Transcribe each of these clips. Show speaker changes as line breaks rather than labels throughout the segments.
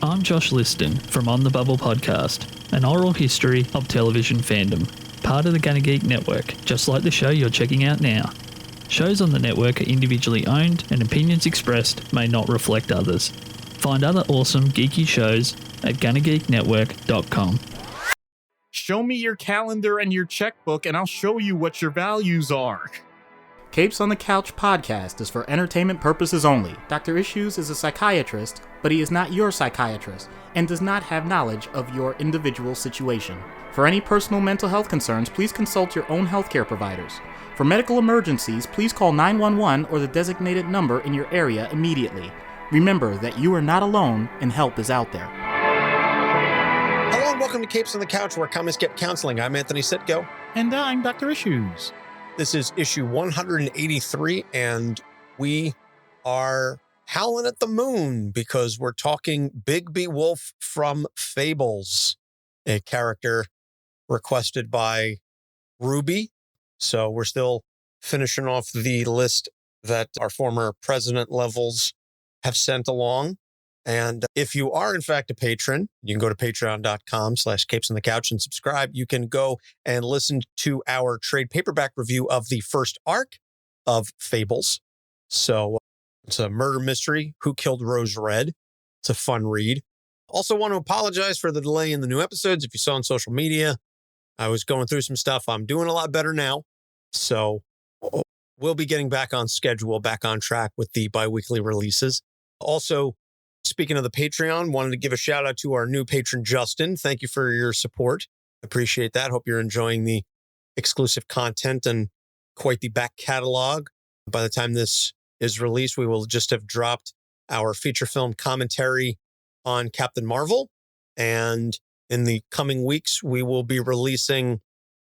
I'm Josh Liston from On the Bubble podcast, an oral history of television fandom, part of the Gunna Geek Network, just like the show you're checking out now. Shows on the network are individually owned, and opinions expressed may not reflect others. Find other awesome geeky shows at GunnaGeekNetwork.com.
Show me your calendar and your checkbook, and I'll show you what your values are.
Capes on the Couch podcast is for entertainment purposes only. Dr. Issues is a psychiatrist, but he is not your psychiatrist and does not have knowledge of your individual situation. For any personal mental health concerns, please consult your own healthcare providers. For medical emergencies, please call 911 or the designated number in your area immediately. Remember that you are not alone and help is out there.
Hello and welcome to Capes on the Couch, where comments get counseling. I'm Anthony Sitko.
And I'm Dr. Issues.
This is issue 183, and we are howling at the moon because we're talking Bigby Wolf from Fables, a character requested by Ruby. So we're still finishing off the list that our former president levels have sent along. And if you are, in fact, a patron, you can go to patreon.com/capesonthecouch and subscribe. You can go and listen to our trade paperback review of the first arc of Fables. So it's a murder mystery, Who Killed Rose Red. It's a fun read. Also want to apologize for the delay in the new episodes. If you saw on social media, I was going through some stuff. I'm doing a lot better now. So we'll be getting back on schedule, back on track with the bi-weekly releases. Also, speaking of the Patreon, wanted to give a shout out to our new patron, Justin. Thank you for your support. Appreciate that. Hope you're enjoying the exclusive content and quite the back catalog. By the time this is released, we will just have dropped our feature film commentary on Captain Marvel. And in the coming weeks, we will be releasing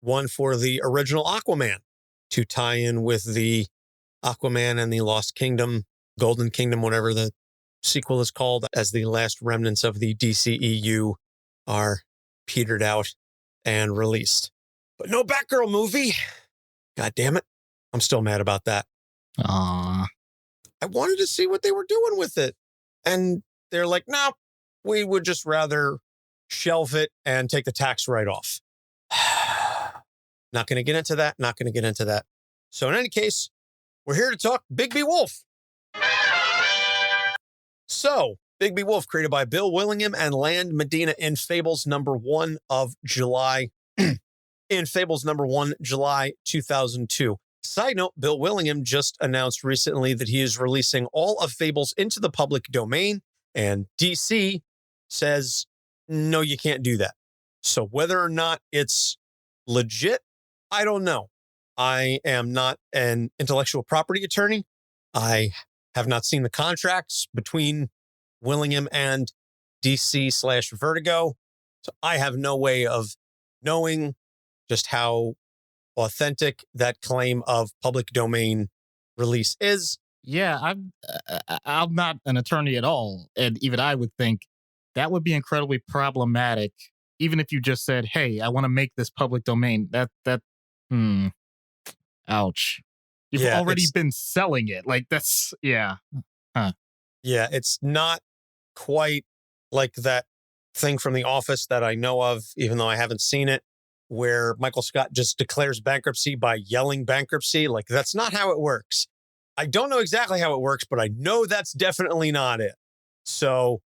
one for the original Aquaman to tie in with the Aquaman and the Lost Kingdom, Golden Kingdom, whatever the sequel is called, as the last remnants of the DCEU are petered out and released. But no Batgirl movie. God damn it. I'm still mad about that.
Aww.
I wanted to see what they were doing with it. And they're like, no, we would just rather shelve it and take the tax write-off. Not going to get into that. So in any case, we're here to talk Bigby Wolf. So, Bigby Wolf, created by Bill Willingham and Land Medina in Fables number 1 of July, July 2002. Side note, Bill Willingham just announced recently that he is releasing all of Fables into the public domain, and DC says, no, you can't do that. So whether or not it's legit, I don't know. I am not an intellectual property attorney. I have not seen the contracts between Willingham and DC/Vertigo. So I have no way of knowing just how authentic that claim of public domain release is.
Yeah, I'm not an attorney at all. And even I would think that would be incredibly problematic, even if you just said, hey, I want to make this public domain. Ouch. You've already been selling it. Like, that's, yeah. Huh.
Yeah, it's not quite like that thing from The Office that I know of, even though I haven't seen it, where Michael Scott just declares bankruptcy by yelling bankruptcy. Like, that's not how it works. I don't know exactly how it works, but I know that's definitely not it. So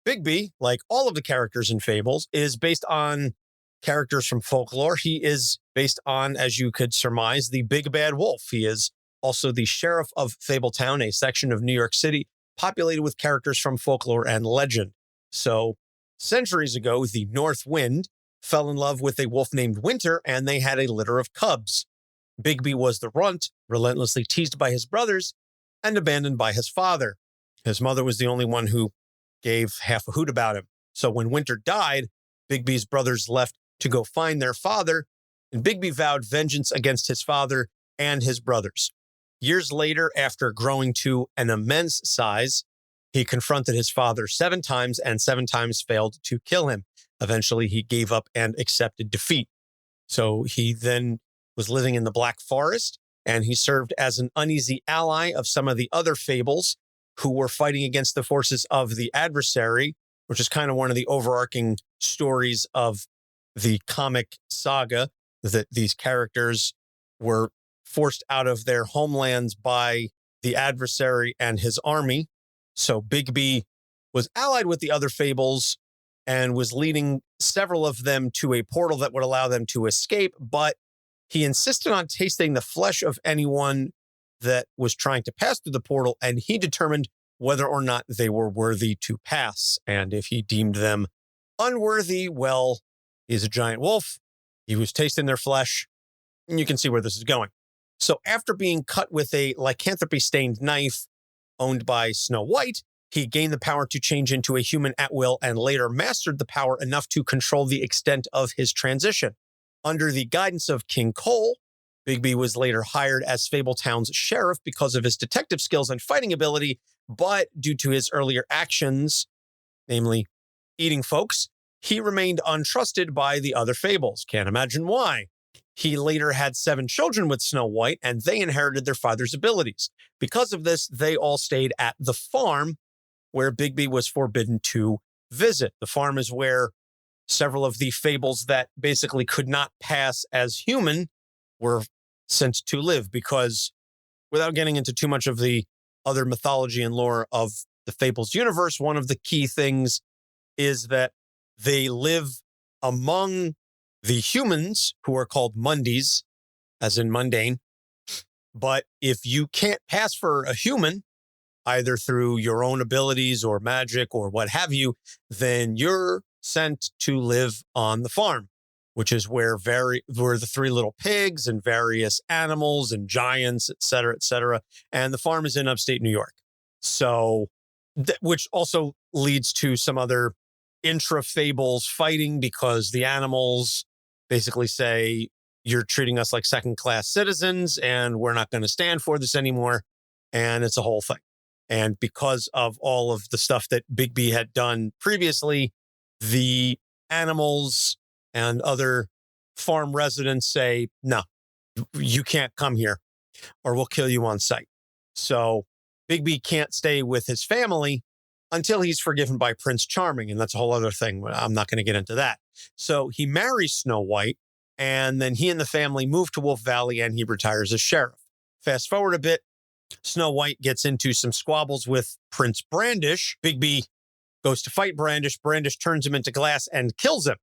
Bigby, like all of the characters in Fables, is based on characters from folklore. He is based on, as you could surmise, the big bad wolf. He is also the Sheriff of Fabletown, a section of New York City populated with characters from folklore and legend. So centuries ago, the North Wind fell in love with a wolf named Winter, and they had a litter of cubs. Bigby was the runt, relentlessly teased by his brothers and abandoned by his father. His mother was the only one who gave half a hoot about him. So when Winter died, Bigby's brothers left to go find their father, and Bigby vowed vengeance against his father and his brothers. Years later, after growing to an immense size, he confronted his father 7 times and 7 times failed to kill him. Eventually, he gave up and accepted defeat. So he then was living in the Black Forest, and he served as an uneasy ally of some of the other Fables who were fighting against the forces of the adversary which is kind of one of the overarching stories of the comic saga, that these characters were forced out of their homelands by the adversary and his army. So Bigby was allied with the other Fables and was leading several of them to a portal that would allow them to escape, but he insisted on tasting the flesh of anyone that was trying to pass through the portal, and he determined whether or not they were worthy to pass. And if he deemed them unworthy, well, he's a giant wolf. He was tasting their flesh, and you can see where this is going. So after being cut with a lycanthropy-stained knife owned by Snow White, he gained the power to change into a human at will and later mastered the power enough to control the extent of his transition. Under the guidance of King Cole, Bigby was later hired as Fabletown's sheriff because of his detective skills and fighting ability, but due to his earlier actions, namely eating folks, he remained untrusted by the other Fables. Can't imagine why. He later had 7 children with Snow White, and they inherited their father's abilities. Because of this, they all stayed at the farm where Bigby was forbidden to visit. The farm is where several of the Fables that basically could not pass as human were sent to live, because without getting into too much of the other mythology and lore of the Fables universe, one of the key things is that they live among the humans, who are called mundies, as in mundane. But if you can't pass for a human, either through your own abilities or magic or what have you, then you're sent to live on the farm, which is where the 3 little pigs and various animals and giants, et cetera, et cetera. And the farm is in upstate New York. So, which also leads to some other intra-Fables fighting, because the animals basically say, you're treating us like second-class citizens and we're not going to stand for this anymore. And it's a whole thing. And because of all of the stuff that Bigby had done previously, the animals and other farm residents say, no, you can't come here or we'll kill you on sight. So Bigby can't stay with his family until he's forgiven by Prince Charming. And that's a whole other thing. I'm not going to get into that. So he marries Snow White, and then he and the family move to Wolf Valley, and he retires as sheriff. Fast forward a bit, Snow White gets into some squabbles with Prince Brandish. Bigby goes to fight Brandish. Brandish turns him into glass and kills him.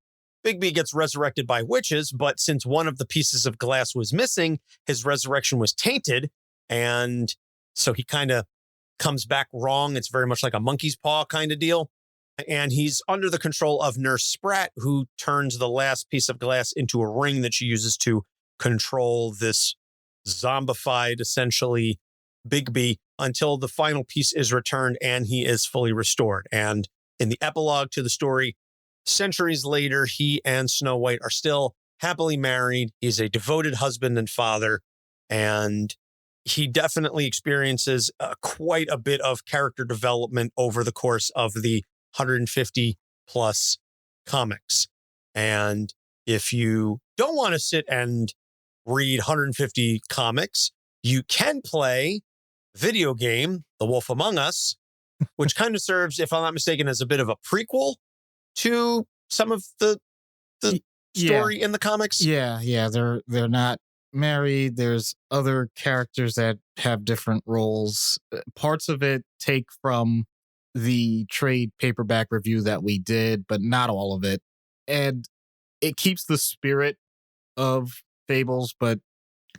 Bigby gets resurrected by witches, but since one of the pieces of glass was missing, his resurrection was tainted, and so he kind of comes back wrong. It's very much like a monkey's paw kind of deal. And he's under the control of Nurse Sprat, who turns the last piece of glass into a ring that she uses to control this zombified, essentially, Bigby, until the final piece is returned and he is fully restored. And in the epilogue to the story, centuries later, he and Snow White are still happily married. He's a devoted husband and father, and he definitely experiences quite a bit of character development over the course of the 150 plus comics. And if you don't want to sit and read 150 comics, you can play video game, The Wolf Among Us, which kind of serves, if I'm not mistaken, as a bit of a prequel to some of the story in the comics.
Yeah. They're not married. There's other characters that have different roles. Parts of it take from the trade paperback review that we did, but not all of it. And it keeps the spirit of Fables, but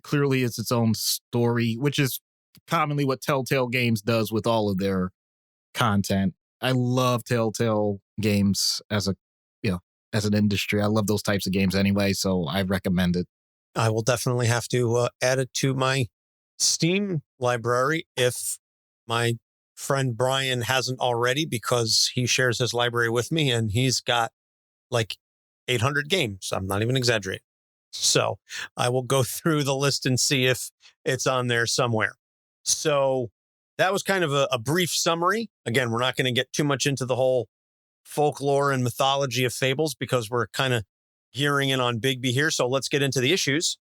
clearly it's its own story, which is commonly what Telltale Games does with all of their content. I love Telltale Games as an industry. I love those types of games anyway, so I recommend it.
I will definitely have to add it to my Steam library if my friend Brian hasn't already, because he shares his library with me and he's got like 800 games. I'm not even exaggerating. So I will go through the list and see if it's on there somewhere. So that was kind of a brief summary. Again, we're not going to get too much into the whole folklore and mythology of Fables because we're kind of gearing in on Bigby here. So let's get into the issues.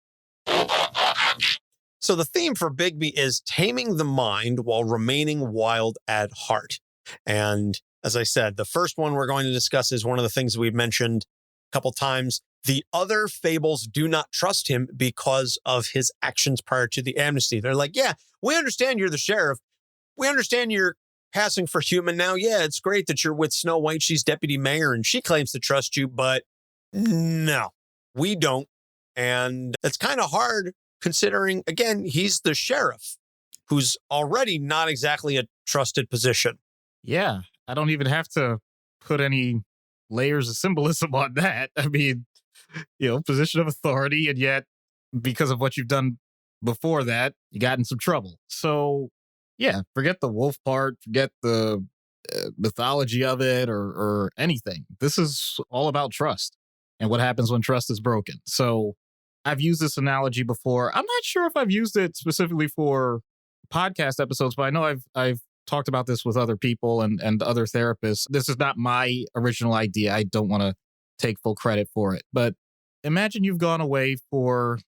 So the theme for Bigby is taming the mind while remaining wild at heart. And As I said, the first one we're going to discuss is one of the things we've mentioned a couple times. The other Fables do not trust him because of his actions prior to the amnesty. They're like, yeah, we understand you're the sheriff. We understand you're passing for human now. Yeah, it's great that you're with Snow White. She's deputy mayor and she claims to trust you, but no, we don't. And that's kind of hard considering, again, he's the sheriff who's already not exactly a trusted position.
Yeah, I don't even have to put any layers of symbolism on that. I mean, position of authority, and yet because of what you've done before that, you got in some trouble. So yeah, forget the wolf part, forget the mythology of it or anything. This is all about trust and what happens when trust is broken. So I've used this analogy before. I'm not sure if I've used it specifically for podcast episodes, but I know I've talked about this with other people and other therapists. This is not my original idea. I don't want to take full credit for it. But imagine you've gone away for,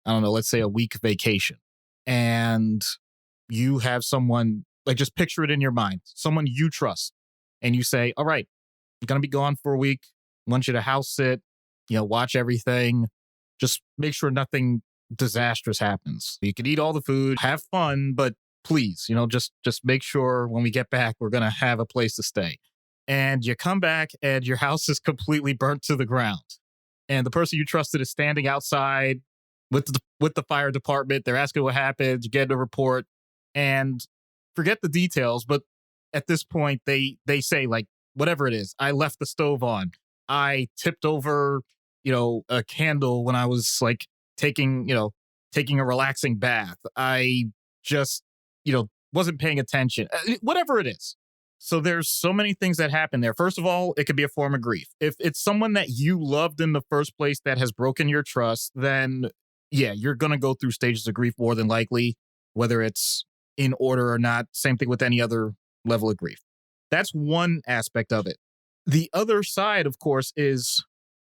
I don't know, let's say a week vacation, and you have someone, like, just picture it in your mind, someone you trust, and you say, all right, I'm going to be gone for a week. I want you to house sit, watch everything. Just make sure nothing disastrous happens. You can eat all the food, have fun, but please, just make sure when we get back, we're going to have a place to stay. And you come back and your house is completely burnt to the ground. And the person you trusted is standing outside with the fire department. They're asking what happened. You get a report and forget the details. But at this point, they say, like, whatever it is, I left the stove on. I tipped over, a candle when I was like taking a relaxing bath. I just, wasn't paying attention, whatever it is. So there's so many things that happen there. First of all, it could be a form of grief. If it's someone that you loved in the first place that has broken your trust, then yeah, you're going to go through stages of grief more than likely, whether it's in order or not. Same thing with any other level of grief. That's one aspect of it. The other side, of course, is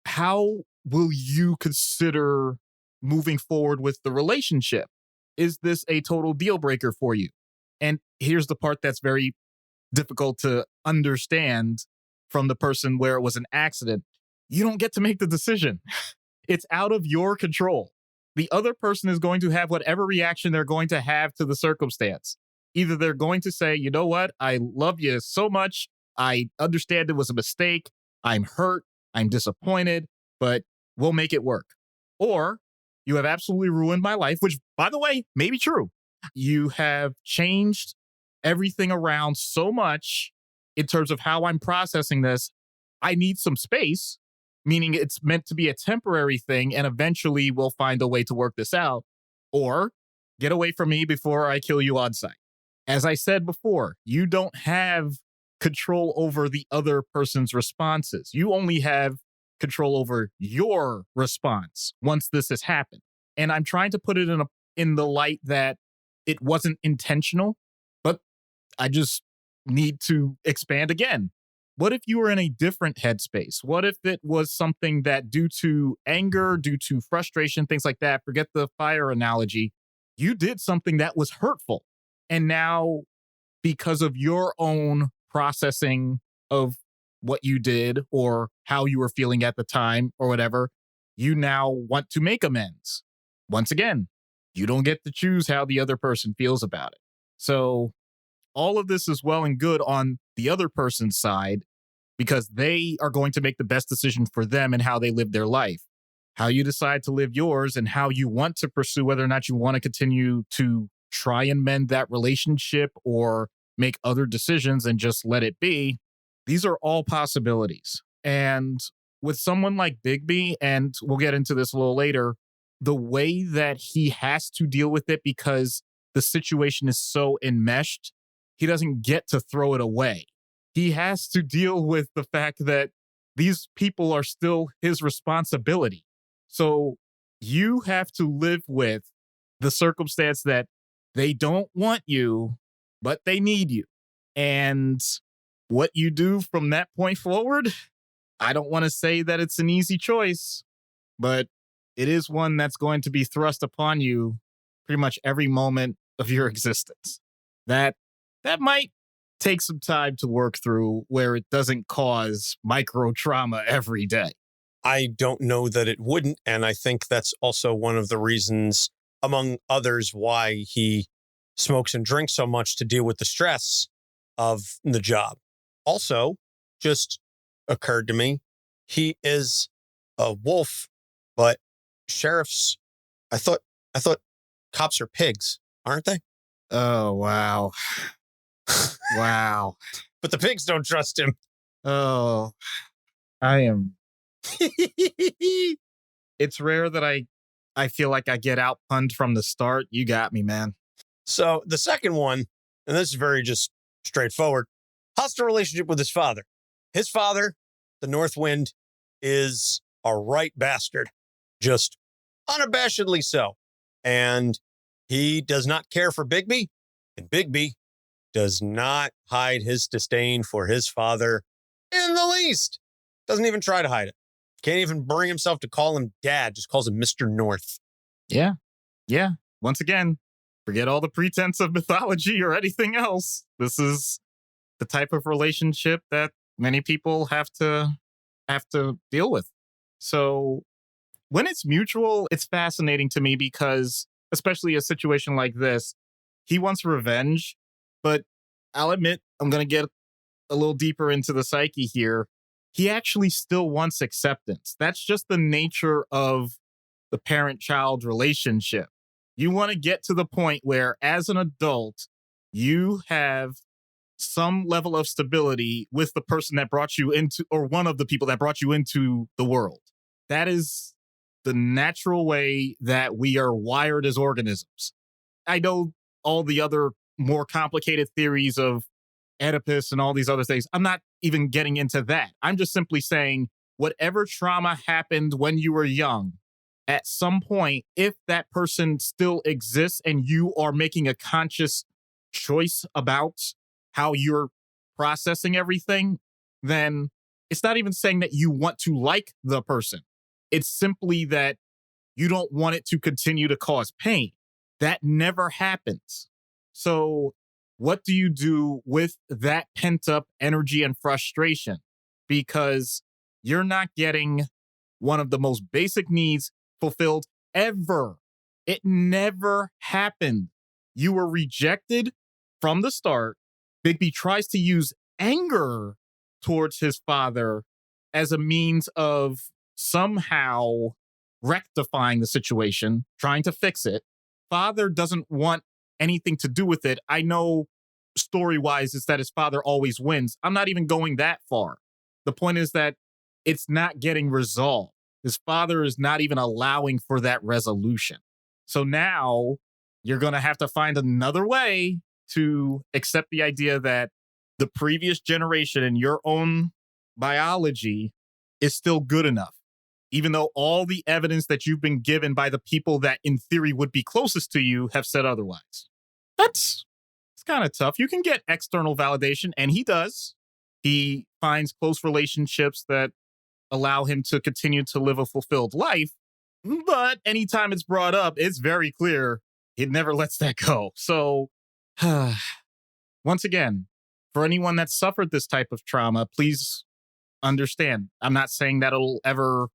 how will you consider moving forward with the relationship? Is this a total deal breaker for you? And here's the part that's very difficult to understand from the person where it was an accident. You don't get to make the decision. It's out of your control. The other person is going to have whatever reaction they're going to have to the circumstance. Either they're going to say, you know what? I love you so much. I understand it was a mistake. I'm hurt. I'm disappointed, but we'll make it work. Or you have absolutely ruined my life, which, by the way, may be true. You have changed everything around so much in terms of how I'm processing this. I need some space, meaning it's meant to be a temporary thing, and eventually we'll find a way to work this out. Or get away from me before I kill you on sight. As I said before, you don't have control over the other person's responses. You only have control over your response once this has happened. And I'm trying to put it in the light that it wasn't intentional, but I just need to expand again. What if you were in a different headspace? What if it was something that, due to anger, due to frustration, things like that, forget the fire analogy, you did something that was hurtful. And now, because of your own processing of what you did or how you were feeling at the time or whatever, you now want to make amends. Once again, you don't get to choose how the other person feels about it. So all of this is well and good on the other person's side because they are going to make the best decision for them and how they live their life. How you decide to live yours and how you want to pursue whether or not you want to continue to try and mend that relationship or make other decisions and just let it be. These are all possibilities. And with someone like Bigby, and we'll get into this a little later, the way that he has to deal with it because the situation is so enmeshed, he doesn't get to throw it away. He has to deal with the fact that these people are still his responsibility. So you have to live with the circumstance that they don't want you, but they need you. And what you do from that point forward, I don't want to say that it's an easy choice, but it is one that's going to be thrust upon you pretty much every moment of your existence. That might take some time to work through where it doesn't cause micro trauma every day.
I don't know that it wouldn't. And I think that's also one of the reasons, among others, why he smokes and drinks so much to deal with the stress of the job. Also, just occurred to me, he is a wolf, but sheriffs, I thought cops are pigs, aren't they?
Oh, wow. Wow.
But the pigs don't trust him.
Oh, I am. It's rare that I feel like I get outpunned from the start. You got me, man.
So the second one, and this is very just straightforward, hostile relationship with his father. His father, the North Wind, is a right bastard, just unabashedly so. And he does not care for Bigby, and Bigby does not hide his disdain for his father in the least. Doesn't even try to hide it. Can't even bring himself to call him dad, just calls him Mr. North.
Yeah. Yeah. Once again, forget all the pretense of mythology or anything else. This is the type of relationship that many people have to deal with. So when it's mutual, it's fascinating to me because, especially a situation like this, he wants revenge, but I'll admit, I'm going to get a little deeper into the psyche here. He actually still wants acceptance. That's just the nature of the parent-child relationship. You want to get to the point where, as an adult, you have some level of stability with the person that brought you into, or one of the people that brought you into the world. That is the natural way that we are wired as organisms. I know all the other more complicated theories of Oedipus and all these other things. I'm not even getting into that. I'm just simply saying whatever trauma happened when you were young, at some point, if that person still exists and you are making a conscious choice about how you're processing everything, then it's not even saying that you want to like the person. It's simply that you don't want it to continue to cause pain. That never happens. So what do you do with that pent up energy and frustration? Because you're not getting one of the most basic needs fulfilled ever. It never happened. You were rejected from the start. Bigby tries to use anger towards his father as a means of somehow rectifying the situation, trying to fix it. Father doesn't want anything to do with it. I know story-wise it's that his father always wins. I'm not even going that far. The point is that it's not getting resolved. His father is not even allowing for that resolution. So now you're going to have to find another way to accept the idea that the previous generation in your own biology is still good enough, even though all the evidence that you've been given by the people that in theory would be closest to you have said otherwise. It's kind of tough. You can get external validation, and he does. He finds close relationships that allow him to continue to live a fulfilled life. But anytime it's brought up, it's very clear he never lets that go. So, once again, for anyone that suffered this type of trauma, please understand. I'm not saying that it'll ever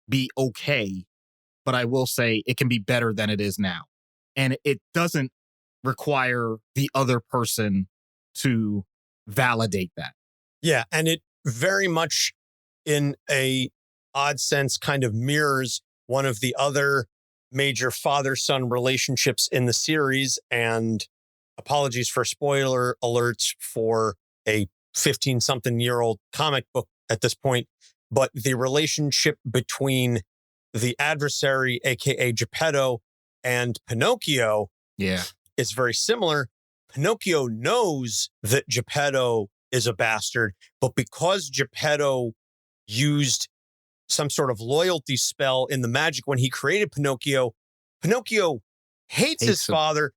be okay, but I will say it can be better than it is now. And it doesn't require the other person to validate that.
Yeah, and it very much, in a odd sense, kind of mirrors one of the other major father-son relationships in the series. And apologies for spoiler alerts for a 15-something-year-old comic book at this point, but the relationship between the adversary, aka Geppetto, and Pinocchio, is very similar. Pinocchio knows that Geppetto is a bastard, but because Geppetto used some sort of loyalty spell in the magic when he created Pinocchio, Pinocchio hates his father,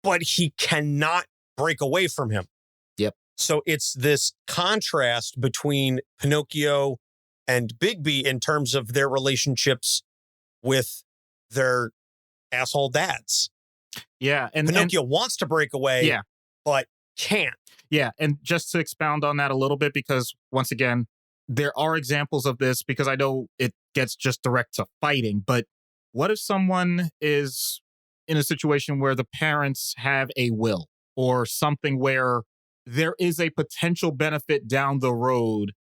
but he cannot break away from him. So it's this contrast between Pinocchio and Bigby in terms of their relationships with their asshole dads.
And
Pinocchio wants to break away, but can't.
Yeah, and just to expound on that a little bit, because once again, there are examples of this, because I know it gets just direct to fighting, but what if someone is in a situation where the parents have a will or something where there is a potential benefit down the road,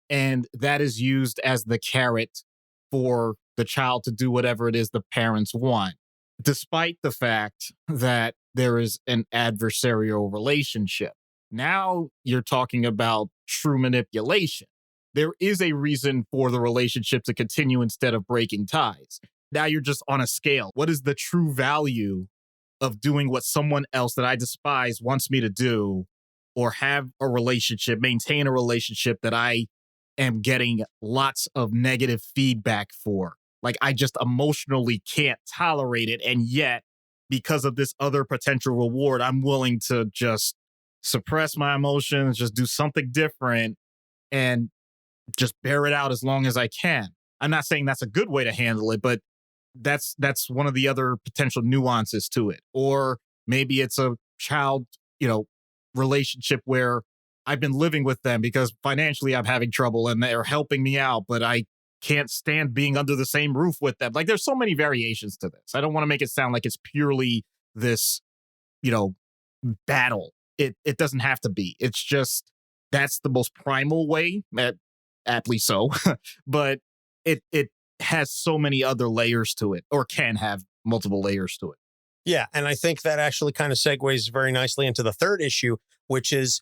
and that is used as the carrot for the child to do whatever it is the parents want, despite the fact that there is an adversarial relationship? Now you're talking about true manipulation. There is a reason for the relationship to continue instead of breaking ties. Now you're just on a scale. What is the true value of doing what someone else that I despise wants me to do, or have a relationship, maintain a relationship that I am getting lots of negative feedback for? Like, I just emotionally can't tolerate it. And yet, because of this other potential reward, I'm willing to just suppress my emotions, just do something different, and just bear it out as long as I can. I'm not saying that's a good way to handle it, but that's one of the other potential nuances to it. Or maybe it's a child, relationship where I've been living with them because financially I'm having trouble and they're helping me out, but I can't stand being under the same roof with them. Like, there's so many variations to this. I don't want to make it sound like it's purely this, battle. It doesn't have to be. It's just, that's the most primal way, aptly so. But it has so many other layers to it, or can have multiple layers to it.
Yeah, and I think that actually kind of segues very nicely into the third issue, which is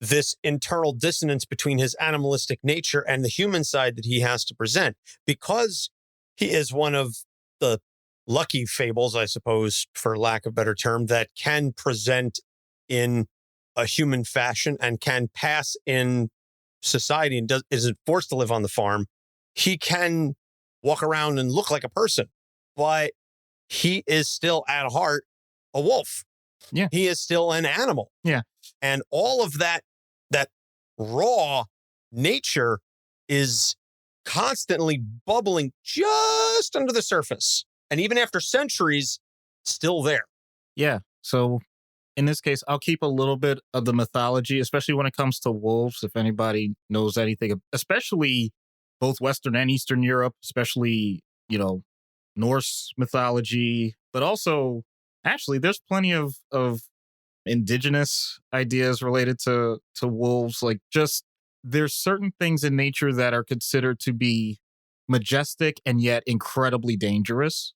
this internal dissonance between his animalistic nature and the human side that he has to present. Because he is one of the lucky fables, I suppose, for lack of a better term, that can present in a human fashion and can pass in society and isn't forced to live on the farm. He can walk around and look like a person, but he is still at heart a wolf.
Yeah.
He is still an animal.
Yeah.
And all of that raw nature is constantly bubbling just under the surface. And even after centuries, still there.
Yeah. So in this case, I'll keep a little bit of the mythology, especially when it comes to wolves. If anybody knows anything, especially both Western and Eastern Europe, especially, Norse mythology, but also actually there's plenty of indigenous ideas related to wolves. Like, just, there's certain things in nature that are considered to be majestic and yet incredibly dangerous.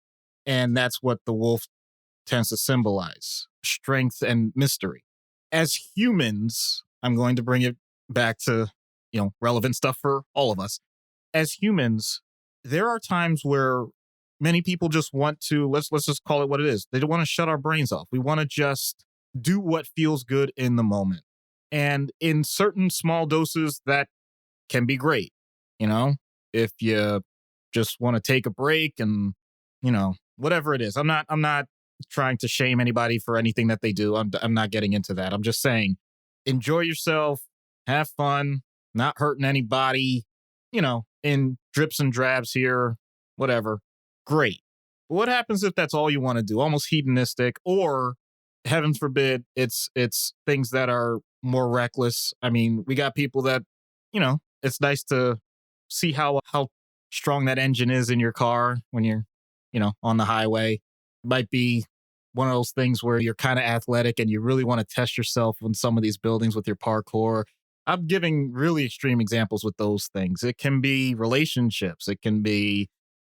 And that's what the wolf tends to symbolize: strength and mystery. As humans, I'm going to bring it back to, relevant stuff for all of us. As humans, there are times where many people just want to, let's just call it what it is. They don't want to shut our brains off. We want to just do what feels good in the moment. And in certain small doses, that can be great. If you just want to take a break and, whatever it is. I'm not trying to shame anybody for anything that they do. I'm not getting into that. I'm just saying, enjoy yourself, have fun, not hurting anybody, in drips and drabs here, whatever. Great. But what happens if that's all you want to do? Almost hedonistic, or heaven forbid, it's things that are more reckless. I mean, we got people that, it's nice to see how strong that engine is in your car when you're, on the highway. It might be one of those things where you're kind of athletic and you really want to test yourself in some of these buildings with your parkour. I'm giving really extreme examples with those things. It can be relationships. It can be,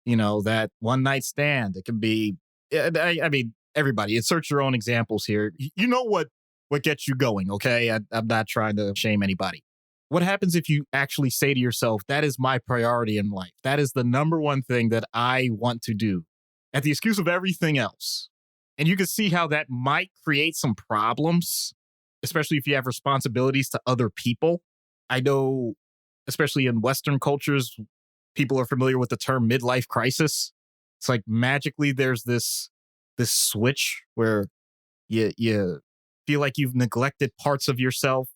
that one night stand. It can be, I mean, everybody, insert your own examples here. You know what gets you going, okay? I'm not trying to shame anybody. What happens if you actually say to yourself, that is my priority in life. That is the number one thing that I want to do, at the excuse of everything else. And you can see how that might create some problems, especially if you have responsibilities to other people. I know, especially in Western cultures, people are familiar with the term midlife crisis. It's like magically there's this switch where you feel like you've neglected parts of yourself,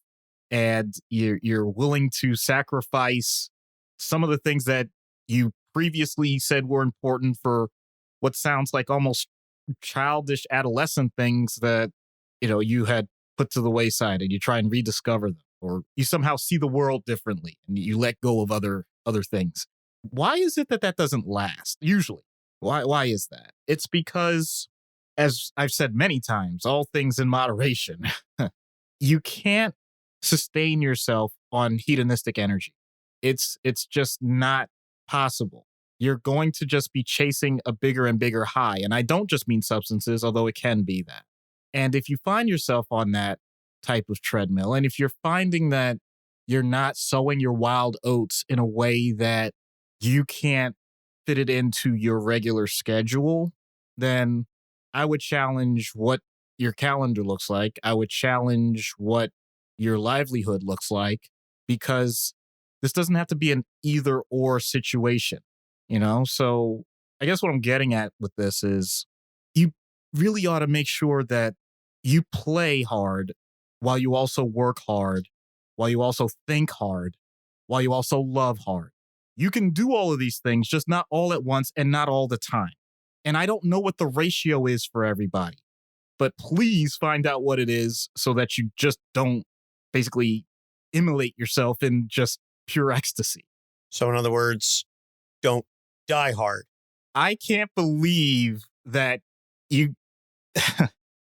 and you're willing to sacrifice some of the things that you previously said were important for what sounds like almost childish adolescent things that, you had put to the wayside and you try and rediscover them, or you somehow see the world differently and you let go of other things. Why is it that doesn't last? Usually, why is that? It's because, as I've said many times, all things in moderation. You can't sustain yourself on hedonistic energy. It's just not possible. You're going to just be chasing a bigger and bigger high. And I don't just mean substances, although it can be that. And if you find yourself on that type of treadmill, and if you're finding that you're not sowing your wild oats in a way that you can't fit it into your regular schedule, then I would challenge what your calendar looks like. I would challenge what your livelihood looks like, because this doesn't have to be an either or situation, you know? So I guess what I'm getting at with this is you really ought to make sure that you play hard while you also work hard, while you also think hard, while you also love hard. You can do all of these things, just not all at once and not all the time. And I don't know what the ratio is for everybody, but please find out what it is so that you just don't basically immolate yourself in just pure ecstasy.
So in other words, don't die hard.
I can't believe that you...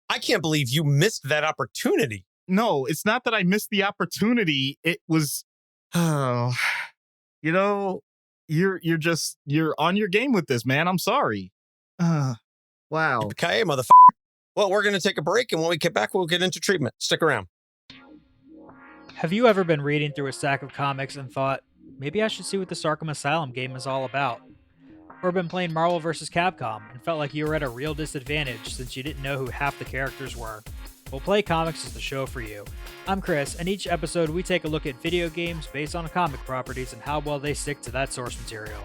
I can't believe you missed that opportunity.
No, it's not that I missed the opportunity. It was, you know, you're on your game with this, man. I'm sorry. Wow.
Okay, motherfucker. Well, we're going to take a break, and when we get back, we'll get into treatment. Stick around.
Have you ever been reading through a stack of comics and thought, maybe I should see what this Arkham Asylum game is all about? Or been playing Marvel vs. Capcom and felt like you were at a real disadvantage since you didn't know who half the characters were? Well, Play Comics is the show for you. I'm Chris, and each episode we take a look at video games based on comic properties and how well they stick to that source material.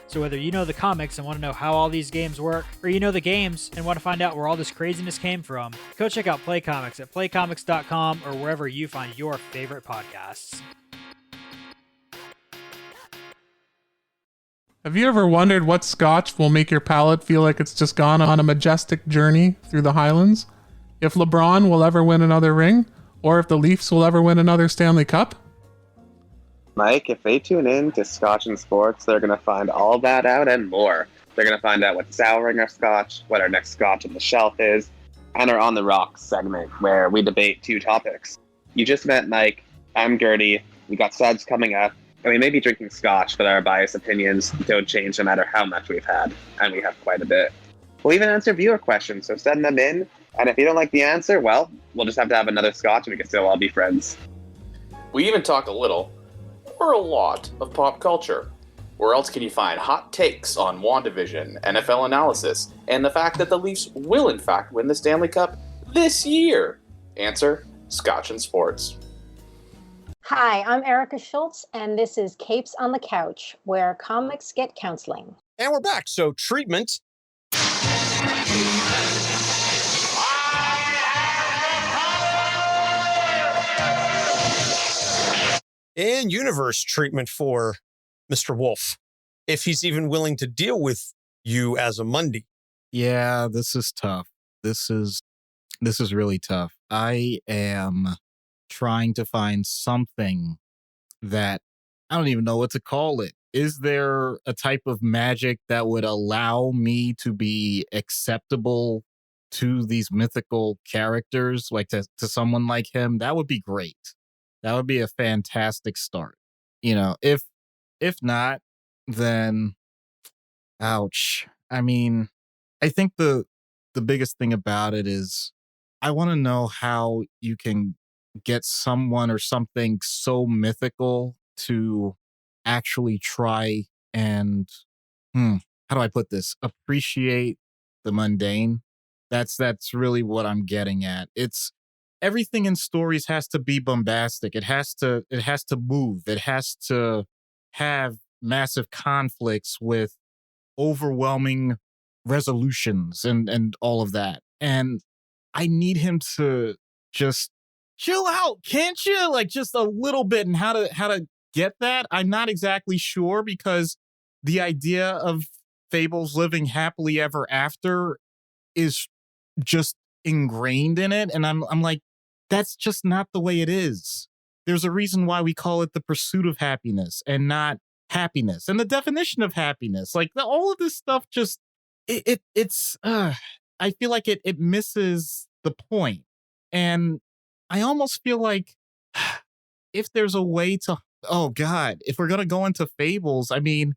So whether you know the comics and want to know how all these games work, or you know the games and want to find out where all this craziness came from, go check out Play Comics at playcomics.com or wherever you find your favorite podcasts.
Have you ever wondered what Scotch will make your palate feel like it's just gone on a majestic journey through the Highlands? If LeBron will ever win another ring? Or if the Leafs will ever win another Stanley Cup?
Mike, if they tune in to Scotch and Sports, they're going to find all that out and more. They're going to find out what's souring our Scotch, what our next Scotch on the shelf is, and our On the Rocks segment, where we debate two topics. You just met Mike. I'm Gertie. We got suds coming up, and we may be drinking Scotch, but our biased opinions don't change no matter how much we've had, and we have quite a bit. We'll even answer viewer questions, so send them in, and if you don't like the answer, well, we'll just have to have another Scotch, and we can still all be friends.
We even talk a little, or a lot, of pop culture. Where else can you find hot takes on WandaVision, NFL analysis, and the fact that the Leafs will in fact win the Stanley Cup this year? Answer, Scotch and Sports.
Hi, I'm Erica Schultz, and this is Capes on the Couch, where comics get counseling.
And we're back. So treatment. And universe treatment for Mr. Wolf, if he's even willing to deal with you as a Monday.
Yeah, this is tough. This is really tough. I am trying to find something that I don't even know what to call it. Is there a type of magic that would allow me to be acceptable to these mythical characters, like to someone like him? That would be great. That would be a fantastic start. You know, if not, then ouch. I mean, I think the biggest thing about it is I want to know how you can get someone or something so mythical to actually try and how do I put this? Appreciate the mundane. That's really what I'm getting at. It's everything in stories has to be bombastic. It has to move. It has to have massive conflicts with overwhelming resolutions and all of that. And I need him to just chill out, can't you? Like just a little bit. And how to get that, I'm not exactly sure, because the idea of Fables living happily ever after is just ingrained in it. And I'm like, that's just not the way it is. There's a reason why we call it the pursuit of happiness and not happiness. And the definition of happiness, like all of this stuff just, it's, I feel like it misses the point. And I almost feel like if there's a way to, oh God, if we're going to go into fables, I mean,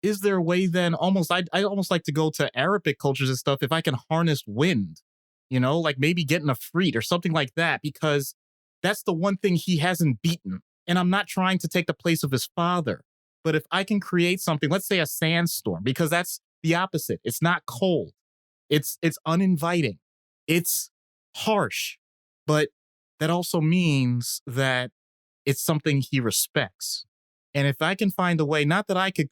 is there a way then I almost like to go to Arabic cultures and stuff if I can harness wind, like maybe getting a freed or something like that, because that's the one thing he hasn't beaten. And I'm not trying to take the place of his father, but if I can create something, let's say a sandstorm, because that's the opposite. It's not cold. It's uninviting. It's harsh, but that also means that it's something he respects. And if I can find a way, not that I could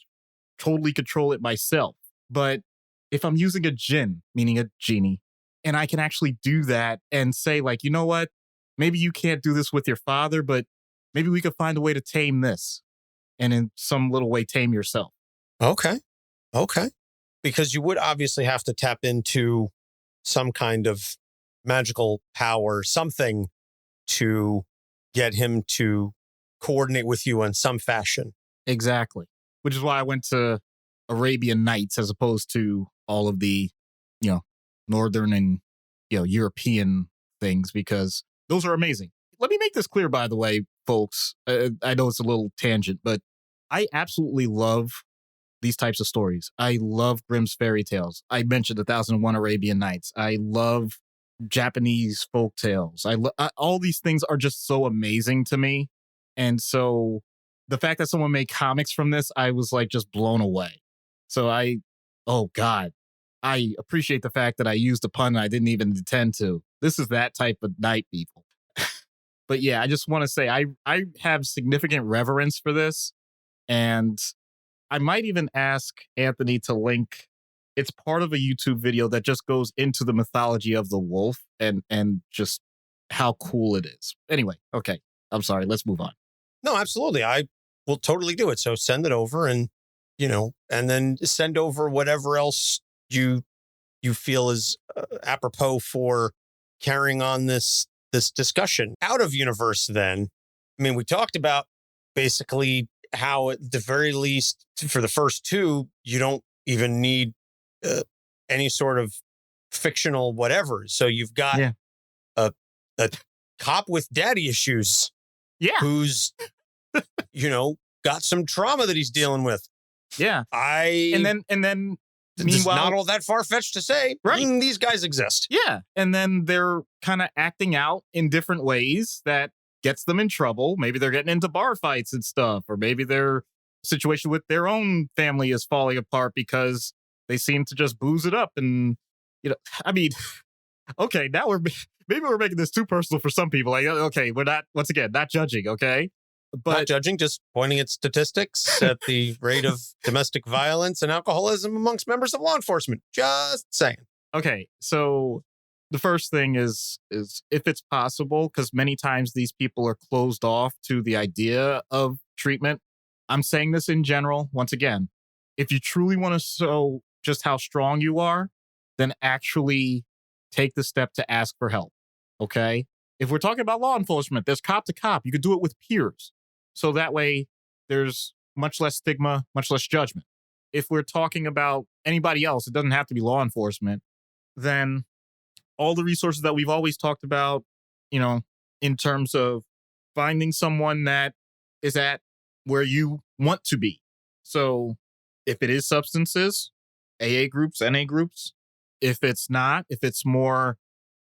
totally control it myself, but if I'm using a jinn, meaning a genie, and I can actually do that and say like, you know what, maybe you can't do this with your father, but maybe we could find a way to tame this and in some little way tame yourself.
Okay. Because you would obviously have to tap into some kind of magical power, something to get him to coordinate with you in some fashion.
Exactly. Which is why I went to Arabian Nights as opposed to all of the, Northern and, European things, because those are amazing. Let me make this clear, by the way, folks. I know it's a little tangent, but I absolutely love these types of stories. I love Grimm's fairy tales. I mentioned 1001 Arabian Nights. I love Japanese folk tales. All these things are just so amazing to me. And so the fact that someone made comics from this, I was like just blown away. So oh God, I appreciate the fact that I used a pun I didn't even intend to. This is that type of night, people. But yeah, I just want to say I have significant reverence for this. And I might even ask Anthony to link. It's part of a YouTube video that just goes into the mythology of the wolf and just how cool it is. Anyway, okay. I'm sorry. Let's move on.
No, absolutely. I will totally do it. So send it over and then send over whatever else you feel is apropos for carrying on this discussion. Out of universe then, I mean, we talked about basically how at the very least for the first two, you don't even need any sort of fictional whatever. So you've got a cop with daddy issues.
Yeah.
Who's, got some trauma that he's dealing with.
Yeah. And then
it's
meanwhile,
not all that far-fetched to say,
right?
These guys exist.
Yeah. And then they're kind of acting out in different ways that gets them in trouble. Maybe they're getting into bar fights and stuff, or maybe their situation with their own family is falling apart because they seem to just booze it up. And, I mean, okay, now maybe we're making this too personal for some people. Like, okay, we're not, once again, not judging, okay? But
not judging, just pointing at statistics at the rate of domestic violence and alcoholism amongst members of law enforcement. Just saying.
Okay, so the first thing is if it's possible, because many times these people are closed off to the idea of treatment. I'm saying this in general. Once again, if you truly want to show just how strong you are, then actually take the step to ask for help. Okay? If we're talking about law enforcement, there's cop to cop. You could do it with peers. So that way there's much less stigma, much less judgment. If we're talking about anybody else, it doesn't have to be law enforcement, then all the resources that we've always talked about, in terms of finding someone that is at where you want to be. So if it is substances, AA groups, NA groups. If it's not, if it's more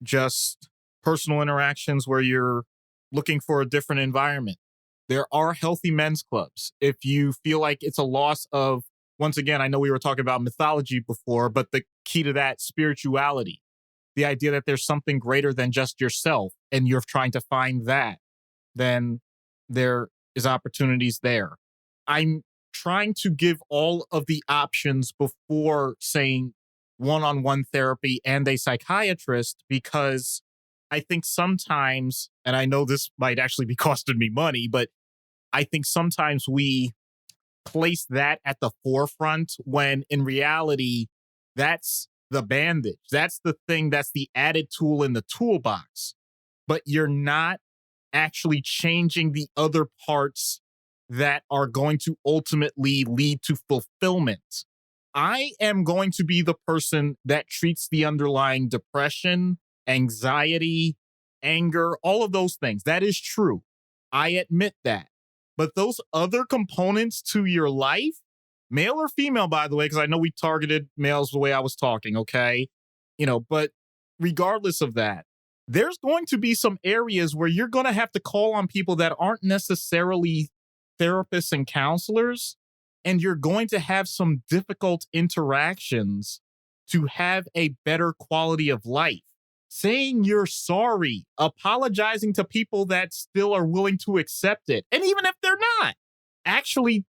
just personal interactions where you're looking for a different environment, there are healthy men's clubs. If you feel like it's a loss of, once again, I know we were talking about mythology before, but the key to that, spirituality, the idea that there's something greater than just yourself and you're trying to find that, then there is opportunities there. I'm trying to give all of the options before saying one-on-one therapy and a psychiatrist, because I think sometimes, and I know this might actually be costing me money, but I think sometimes we place that at the forefront when in reality, that's the bandage. That's the thing, that's the added tool in the toolbox. but you're not actually changing the other parts that are going to ultimately lead to fulfillment. I am going to be the person that treats the underlying depression, anxiety, anger, all of those things. That is true. I admit that. But those other components to your life, male or female, by the way, because I know we targeted males the way I was talking, okay? But regardless of that, there's going to be some areas where you're going to have to call on people that aren't necessarily therapists and counselors, and you're going to have some difficult interactions to have a better quality of life. Saying you're sorry, apologizing to people that still are willing to accept it, and even if they're not, actually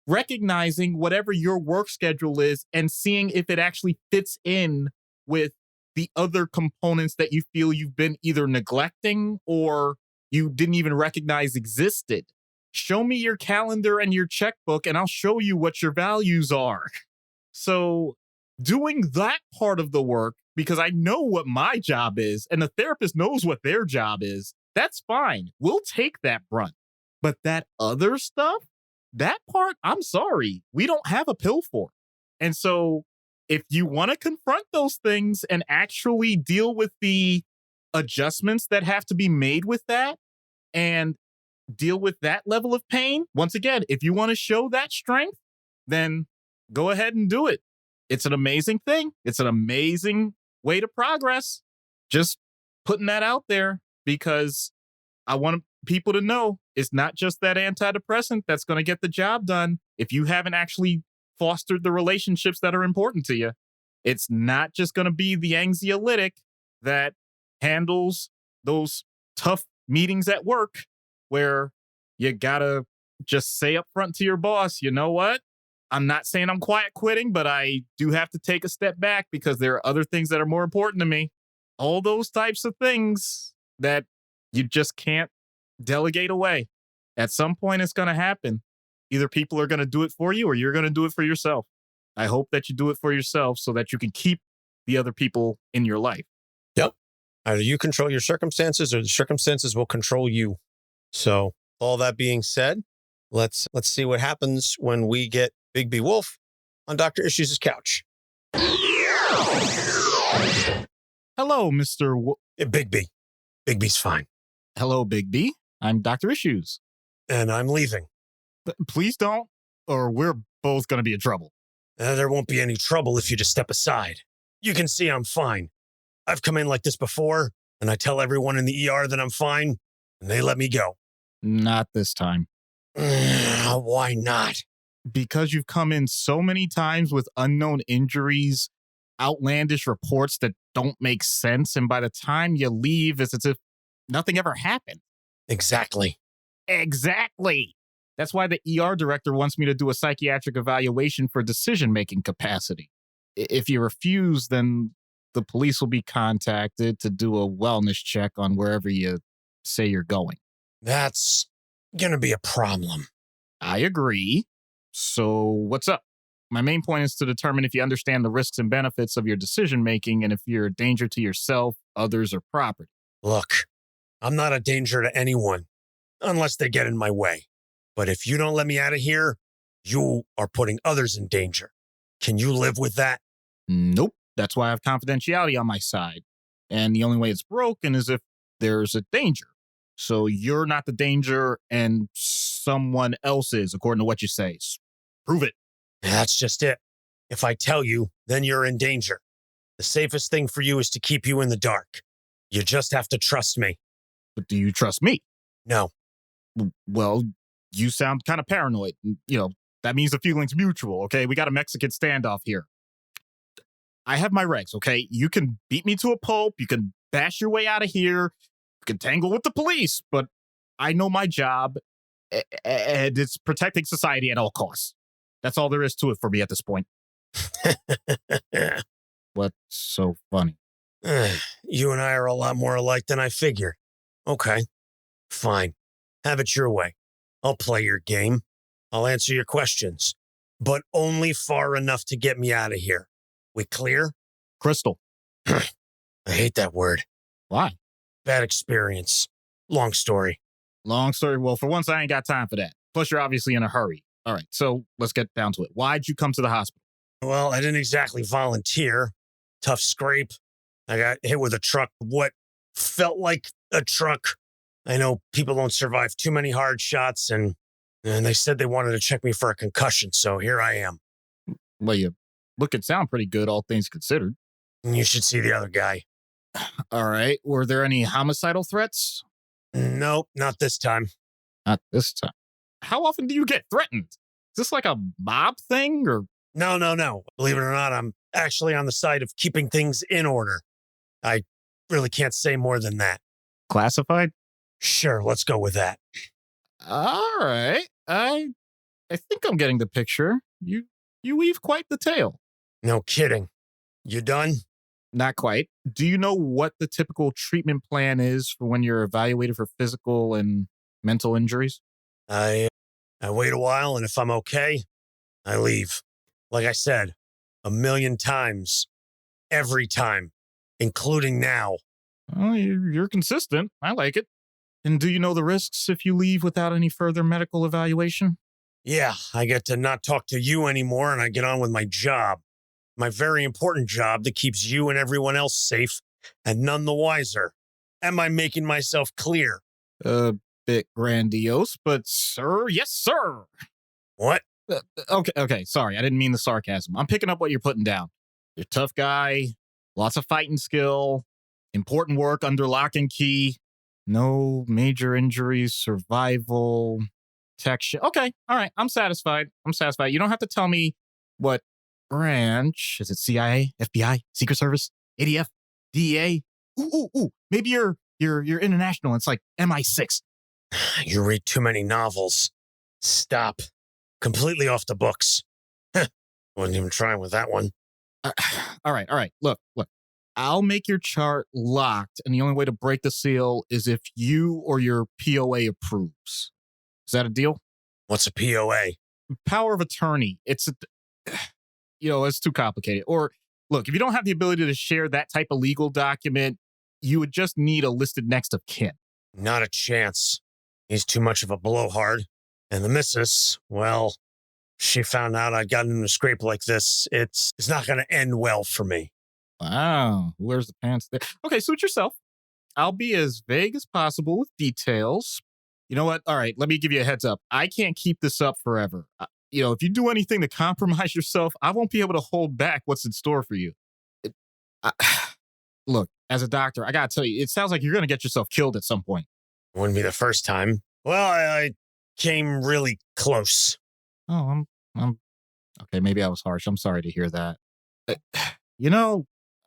recognizing whatever your work schedule is and seeing if it actually fits in with the other components that you feel you've been either neglecting or you didn't even recognize existed. Show me your calendar and your checkbook, and I'll show you what your values are. So doing that part of the work, because I know what my job is, and the therapist knows what their job is, that's fine. We'll take that brunt. But that other stuff, that part, I'm sorry, we don't have a pill for. And so if you want to confront those things and actually deal with the adjustments that have to be made with that and deal with that level of pain, once again, if you want to show that strength, then go ahead and do it. It's an amazing thing. It's an amazing way to progress. Just putting that out there because I want people to know it's not just that antidepressant that's going to get the job done. If you haven't actually fostered the relationships that are important to you, it's not just going to be the anxiolytic that handles those tough meetings at work where you got to just say up front to your boss, you know what? I'm not saying I'm quiet quitting, but I do have to take a step back because there are other things that are more important to me. All those types of things that you just can't delegate away. At some point, it's going to happen. Either people are going to do it for you or you're going to do it for yourself. I hope that you do it for yourself so that you can keep the other people in your life.
Yep. Either you control your circumstances or the circumstances will control you. So all that being said, let's see what happens when we get Bigby Wolf on Dr. Issues' couch.
Hello, Mr.
Bigby. Bigby's fine.
Hello, Bigby. I'm Dr. Issues.
And I'm leaving.
Please don't, or we're both going to be in trouble.
There won't be any trouble if you just step aside. You can see I'm fine. I've come in like this before, and I tell everyone in the ER that I'm fine, and they let me go.
Not this time.
Why not?
Because you've come in so many times with unknown injuries, outlandish reports that don't make sense, and by the time you leave, it's as if nothing ever happened.
Exactly.
That's why the ER director wants me to do a psychiatric evaluation for decision-making capacity. If you refuse, then the police will be contacted to do a wellness check on wherever you say you're going.
That's going to be a problem.
I agree. So what's up? My main point is to determine if you understand the risks and benefits of your decision-making and if you're a danger to yourself, others, or property.
Look, I'm not a danger to anyone unless they get in my way. But if you don't let me out of here, you are putting others in danger. Can you live with that?
Nope. That's why I have confidentiality on my side. And the only way it's broken is if there's a danger. So you're not the danger and someone else is, according to what you say. Prove it.
That's just it. If I tell you, then you're in danger. The safest thing for you is to keep you in the dark. You just have to trust me.
But do you trust me?
No.
Well, you sound kind of paranoid. That means the feeling's mutual, okay? We got a Mexican standoff here. I have my regs, okay? You can beat me to a pulp. You can bash your way out of here. You can tangle with the police. But I know my job, and it's protecting society at all costs. That's all there is to it for me at this point. What's so funny?
You and I are a lot more alike than I figured. Okay, fine. Have it your way. I'll play your game. I'll answer your questions, but only far enough to get me out of here. We clear?
Crystal.
I hate that word.
Why?
Bad experience. Long story.
Long story. Well, for once, I ain't got time for that. Plus, you're obviously in a hurry. All right, so let's get down to it. Why'd you come to the hospital?
Well, I didn't exactly volunteer. Tough scrape. I got hit with a truck. What felt like a truck. I know people don't survive too many hard shots, and they said they wanted to check me for a concussion, so here I am.
Well, you look and sound pretty good, all things considered.
You should see the other guy.
All right. Were there any homicidal threats?
Nope, not this time.
Not this time. How often do you get threatened? Is this like a mob thing or?
No. Believe it or not, I'm actually on the side of keeping things in order. I really can't say more than that.
Classified?
Sure, let's go with that.
All right. I think I'm getting the picture. You weave quite the tale.
No kidding. You done?
Not quite. Do you know what the typical treatment plan is for when you're evaluated for physical and mental injuries?
I wait a while, and if I'm okay, I leave. Like I said, 1,000,000 times. Every time. Including now.
Well, you're consistent. I like it. And do you know the risks if you leave without any further medical evaluation?
Yeah, I get to not talk to you anymore, and I get on with my job. My very important job that keeps you and everyone else safe, and none the wiser. Am I making myself clear?
A bit grandiose, but sir, yes, sir.
What?
Okay, sorry. I didn't mean the sarcasm. I'm picking up what you're putting down. You're a tough guy, lots of fighting skill, important work under lock and key, no major injuries, survival, protection. Okay, all right. I'm satisfied. You don't have to tell me what branch. Is it CIA, FBI, Secret Service, ADF, DEA? Ooh. Maybe you're international. It's like MI6.
You read too many novels. Stop. Completely off the books. Wasn't even trying with that one.
All right. Look. I'll make your chart locked, and the only way to break the seal is if you or your POA approves. Is that a deal?
What's a POA?
Power of attorney. It's too complicated. Or look, if you don't have the ability to share that type of legal document, you would just need a listed next of kin.
Not a chance. He's too much of a blowhard. And the missus, well, she found out I'd gotten in a scrape like this. It's not going to end well for me.
Wow. Who wears the pants there? Okay, suit yourself. I'll be as vague as possible with details. You know what? All right, let me give you a heads up. I can't keep this up forever. If you do anything to compromise yourself, I won't be able to hold back what's in store for you. Look, as a doctor, I got to tell you, it sounds like you're going to get yourself killed at some point.
Wouldn't be the first time. Well, I came really close.
Oh, I'm okay. Maybe I was harsh. I'm sorry to hear that.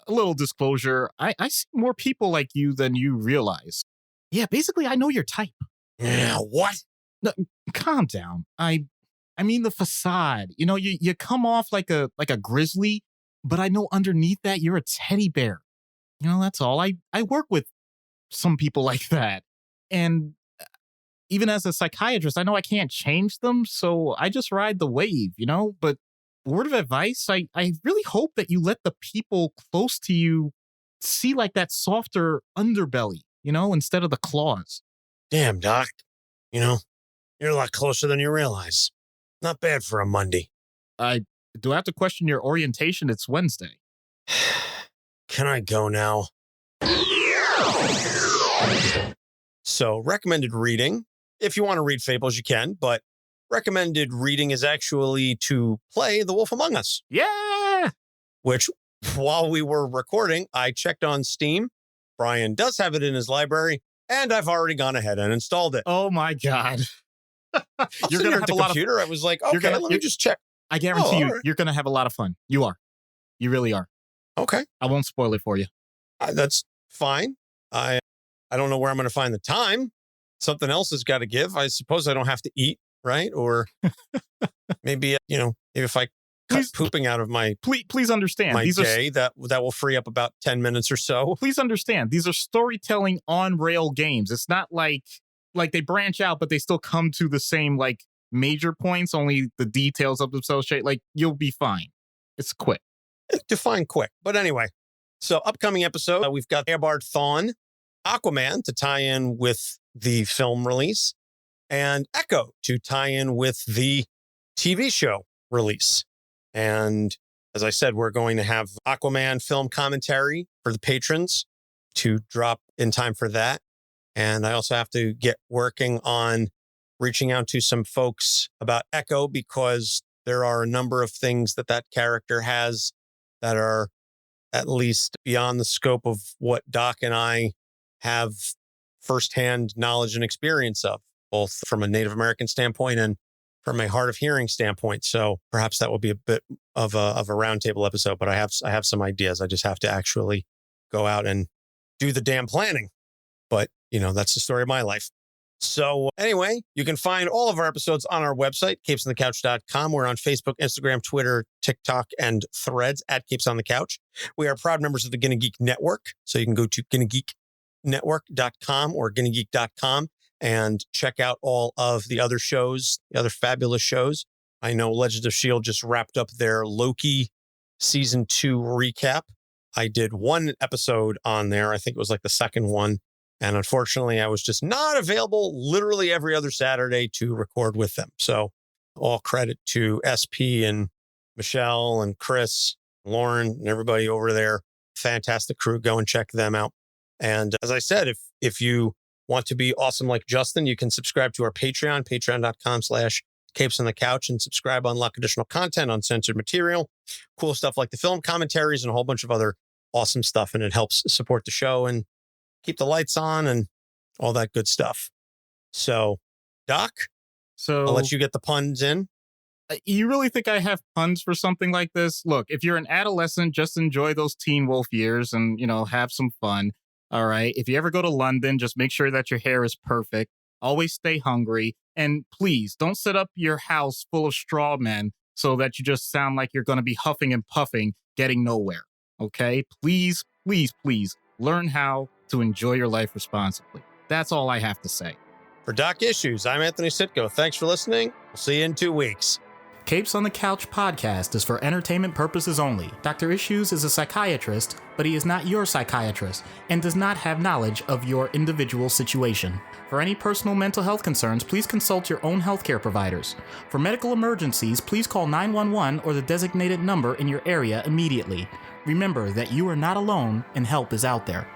A little disclosure. I see more people like you than you realize. Yeah, basically, I know your type.
Yeah, what?
No, calm down. I mean the facade. You come off like a grizzly, but I know underneath that you're a teddy bear. That's all. I work with some people like that. And even as a psychiatrist, I know I can't change them, so I just ride the wave, But word of advice, I really hope that you let the people close to you see like that softer underbelly, instead of the claws.
Damn, Doc. You're a lot closer than you realize. Not bad for a Monday.
Do I have to question your orientation? It's Wednesday.
Can I go now? So, recommended reading. If you want to read Fables, you can, but recommended reading is actually to play The Wolf Among Us.
Yeah!
Which, while we were recording, I checked on Steam. Brian does have it in his library, and I've already gone ahead and installed it.
Oh my God.
You're going to have a lot of computer. I was like, okay, let me just check.
I guarantee you're going to have a lot of fun. You are. You really are.
Okay.
I won't spoil it for you.
That's fine. I don't know where I'm going to find the time. Something else has got to give. I suppose I don't have to eat, right? Or maybe, if I cut pooping out of my
please understand
my day, that will free up about 10 minutes or so.
Please understand, these are storytelling on rail games. It's not like they branch out, but they still come to the same major points. Only the details of themselves change. You'll be fine. It's quick.
Define quick, but anyway. So upcoming episode, we've got Airbard Thawne. Aquaman to tie in with the film release, and Echo to tie in with the TV show release. And as I said, we're going to have Aquaman film commentary for the patrons to drop in time for that. And I also have to get working on reaching out to some folks about Echo, because there are a number of things that character has that are at least beyond the scope of what Doc and I have firsthand knowledge and experience of, both from a Native American standpoint and from a hard of hearing standpoint. So perhaps that will be a bit of a roundtable episode, but I have some ideas. I just have to actually go out and do the damn planning. But, that's the story of my life. So anyway, you can find all of our episodes on our website, capesonthecouch.com. We're on Facebook, Instagram, Twitter, TikTok, and Threads at Capes on the Couch. We are proud members of the Gonna Geek Network. So you can go to GonnaGeekNetwork.com or GonnaGeek.com and check out all of the other shows, the other fabulous shows. I know Legends of S.H.I.E.L.D. just wrapped up their Loki Season 2 recap. I did one episode on there. I think it was like the second one. And unfortunately, I was just not available literally every other Saturday to record with them. So all credit to SP and Michelle and Chris, Lauren, and everybody over there. Fantastic crew. Go and check them out. And as I said, if you want to be awesome like Justin, you can subscribe to our Patreon, patreon.com/Capes on the Couch, and subscribe, unlock additional content, uncensored material, cool stuff like the film commentaries and a whole bunch of other awesome stuff. And it helps support the show and keep the lights on and all that good stuff. So, Doc, I'll let you get the puns in.
You really think I have puns for something like this? Look, if you're an adolescent, just enjoy those Teen Wolf years and, have some fun. All right. If you ever go to London, just make sure that your hair is perfect. Always stay hungry. And please don't set up your house full of straw men so that you just sound like you're going to be huffing and puffing, getting nowhere. Okay. Please, please, please learn how to enjoy your life responsibly. That's all I have to say.
For Doc Issues, I'm Anthony Sitko. Thanks for listening. We'll see you in 2 weeks.
Capes on the Couch podcast is for entertainment purposes only. Dr. Issues is a psychiatrist, but he is not your psychiatrist and does not have knowledge of your individual situation. For any personal mental health concerns, please consult your own healthcare providers. For medical emergencies, please call 911 or the designated number in your area immediately. Remember that you are not alone and help is out there.